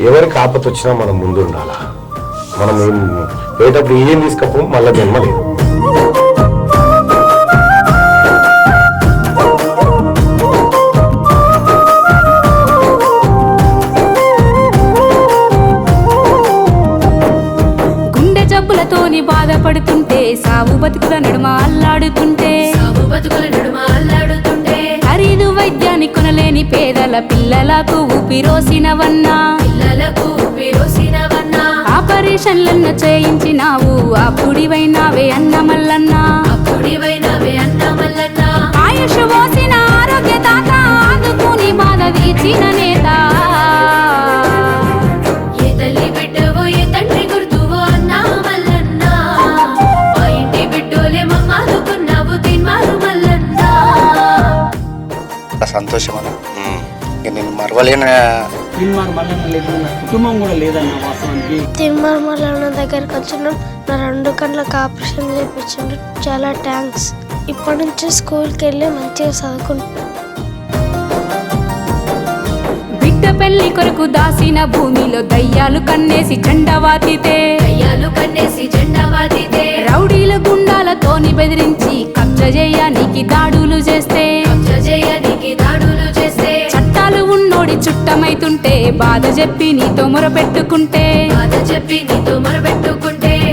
ఎవరికి ఆపత వచ్చినా మనం ముందు ఉండాలా. మనం పోయేటప్పుడు ఏం తీసుకపో మళ్ళీ జన్మ లేదు. జబ్బులతోని బాధపడుతుంటే సాగు బతుకుల నడుమ అల్లాడుతుంటే ఖరీదు వైద్యాన్ని కొనలేని పేదల పిల్లలకు ఊపిరోసినవన్నా ఆపరేషన్లన్న చేయించినావు అప్పుడివైనావే అన్న మల్లన్న ఆయుష్ పోసిన ఆరోగ్య దాత ఆదుకుని బాధ తీర్చిన నేత సంతోషం అన్న. నేను మరవలేని కుటుంబం కూడా లేదన్న. వాస్తవానికి తిమ్మర్ మల్లన్న దగ్గరికి వచ్చినాం. నా 2 కళ్ళకి ఆపరేషన్ చేయించండు. చాలా థ్యాంక్స్. ఇప్పటి నుంచి స్కూల్కి వెళ్ళి మంచిగా చదువుకుంటాం. బిడ్డ పెళ్లి కొరకు దాసిన భూమిలో దయ్యాలు కన్నేసి జెండవాతితే రౌడీల గుండాలతోని బెదిరించి కబ్జా చేయడానికి దాడులు చేస్తే చట్టాలు ఉన్నోడి చుట్టమైతుంటే బాధ చెప్పి నీతో మొరపెట్టుకుంటే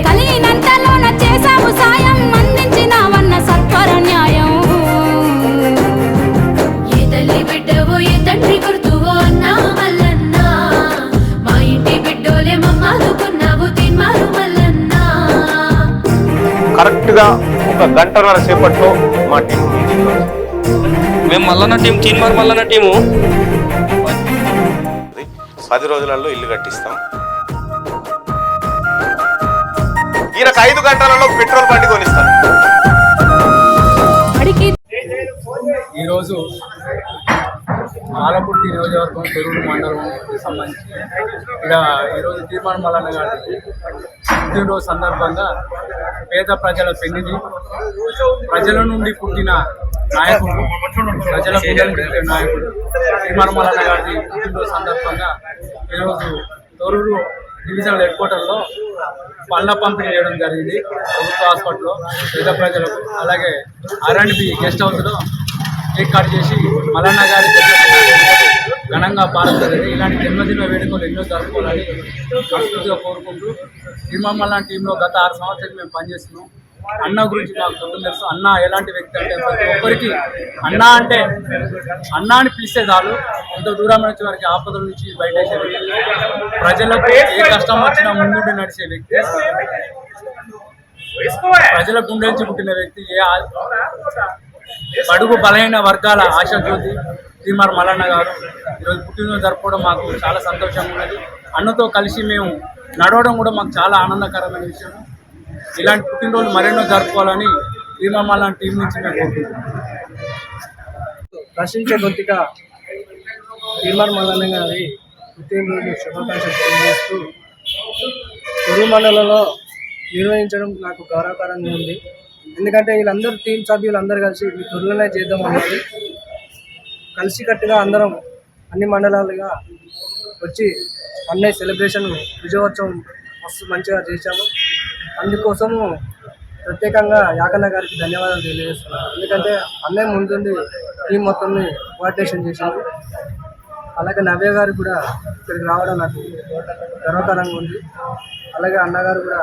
కలిగినంతలోన చేసావు సాయం అందించినావన్న సత్వర న్యాయం. ఏ తల్లి బిడ్డవో ఏ తండ్రి గుర్తువో అన్నా మల్లన్న, మా ఇంటి బిడ్డోలే మమ్మాదుకున్నావు తిన్మారు మల్లన్న. కరెక్ట్ గా 1 గంటన్నర సేపట్లో మా టీం మేము మల్లన్న టీం తీన్మార్ మల్లన్న టీము 10 రోజులలో ఇల్లు కట్టిస్తాం. ఈయనకు 5 గంటలలో పెట్రోల్ బండి కొనిస్తాం. ఈరోజు ఆలకుర్తి నియోజకవర్గం తొర్రూరు మండలం సంబంధించి ఇక్కడ ఈరోజు తీర్మానం మల్లన్న గారి పుట్టినరోజు సందర్భంగా పేద ప్రజల పెన్నిధి, ప్రజల నుండి పుట్టిన నాయకుడు, ప్రజల పిల్లలు పుట్టిన నాయకుడు తీర్మానం మల్లన్న గారి పుట్టినరోజు సందర్భంగా ఈరోజు తొర్రూరు డివిజనల్ హెడ్ క్వార్టర్లో పళ్ళ పంపిణీ చేయడం జరిగింది. ప్రభుత్వ హాస్పిటల్లో పేద ప్రజలకు. అలాగే R&B గెస్ట్ హౌస్లో కేక్ కట్ చేసి మల్లన్న గారి ఘనంగా పాల్గొంది. ఇలాంటి జన్మదిన వేడుకలు ఎన్నో జరుపుకోవాలని మనస్ఫూర్తిగా కోరుకుంటూ తీర్మానం మల్లన్న టీంలో గత 6 సంవత్సరాలు మేము పనిచేస్తున్నాం. అన్న గురించి మాకు మొత్తం తెలుసు. అన్న ఎలాంటి వ్యక్తి అంటే ప్రతి ఒక్కరికి అన్న అంటే అన్న అని పిలిస్తే చాలు ఎంత దూరం నుంచి వారికి ఆపదల నుంచి బయటేసే వ్యక్తి, ప్రజలకు ఏ కష్టం వచ్చినా ముందుండి నడిచే వ్యక్తి, ప్రజల గుండె నుంచి పుట్టిన వ్యక్తి, బడుగు బలైన వర్గాల ఆశాజ్యోతి తీర్మానం మల్లన్న గారు ఈరోజు పుట్టినరోజు జరుపుకోవడం మాకు చాలా సంతోషంగా ఉన్నది. అన్నతో కలిసి మేము నడవడం కూడా మాకు చాలా ఆనందకరమైన విషయం. ఇలాంటి పుట్టినరోజు మరెన్నో జరుపుకోవాలని తీర్మానం మల్లన్న టీం నుంచి మేము కోరుకుంటున్నాం. ప్రశ్నించే కొద్దిగా తీర్మానం మల్లన్న గారి పుట్టినరోజు శుభాకాంక్షలు తెలియజేస్తూ తొర్రూరు మండలంలో నిర్వహించడం నాకు గౌరవకరంగా ఉంది. ఎందుకంటే వీళ్ళందరూ టీం సభ్యులు అందరూ కలిసి మీ తొర్రూరులోనే చేద్దాం అన్నది కలిసికట్టుగా అందరం అన్ని మండలాలుగా వచ్చి అన్నయ్య సెలబ్రేషన్ విజయోత్సవం మస్తు మంచిగా చేశాము. అందుకోసము ప్రత్యేకంగా యాకన్న గారికి ధన్యవాదాలు తెలియజేస్తున్నాను. ఎందుకంటే అన్నయ్య ముందుండి టీం మొత్తాన్ని కోఆర్డినేషన్ చేశారు. అలాగే నవ్య గారు కూడా ఇక్కడికి రావడం నాకు గర్వకారంగా ఉంది. అలాగే అన్నగారు కూడా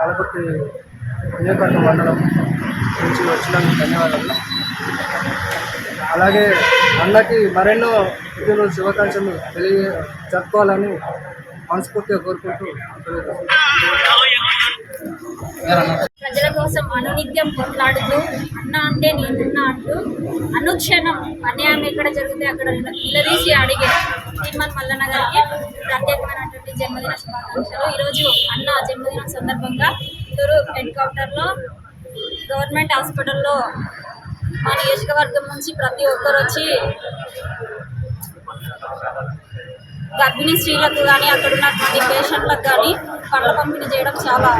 ఆలకుర్తి నియోజకవర్గ మండలం నుంచి వచ్చినందుకు ధన్యవాదాలు. అలాగే అన్నకి మరెన్నో పుట్టినరోజు శుభాకాంక్షలు జరుపుకోవాలని మనస్ఫూర్తిగా కోరుకుంటూ ప్రజల కోసం అనునిత్యం కొట్లాడుతూ అన్న అంటే నేనున్నా అంటూ అనుక్షణం అన్యాయం ఎక్కడ జరిగితే అక్కడ నిలదీసి అడిగే తీర్మానం మల్లన్న గారికి ప్రత్యేకమైనటువంటి జన్మదిన శుభాకాంక్షలు. ఈరోజు అన్న జన్మదినం సందర్భంగా తొర్రూరు హెడ్ క్వార్టర్లో గవర్నమెంట్ హాస్పిటల్లో మా నియోజకవర్గం నుంచి ప్రతి ఒక్కరు వచ్చి గర్భిణీ స్త్రీలకు కానీ అక్కడ ఉన్నటువంటి పేషెంట్లకు కానీ పళ్ళ పంపిణీ చేయడం చాలా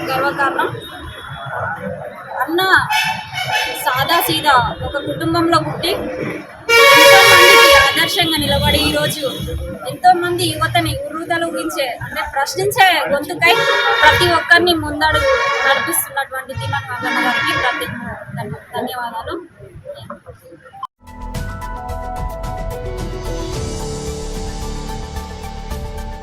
గర్వకారణం. అన్న సాదాసీదా ఒక కుటుంబంలో పుట్టి ఎంతోమందికి ఆదర్శంగా నిలబడి ఈరోజు ఎంతోమంది యువతని ఉర్రూతల ముగించే అంటే ప్రశ్నించే గొంతుకై ప్రతి ఒక్కరిని ముందడుగు నడిపిస్తున్నటువంటి తీర్మాన్ మల్లన్న గారికి ప్రతి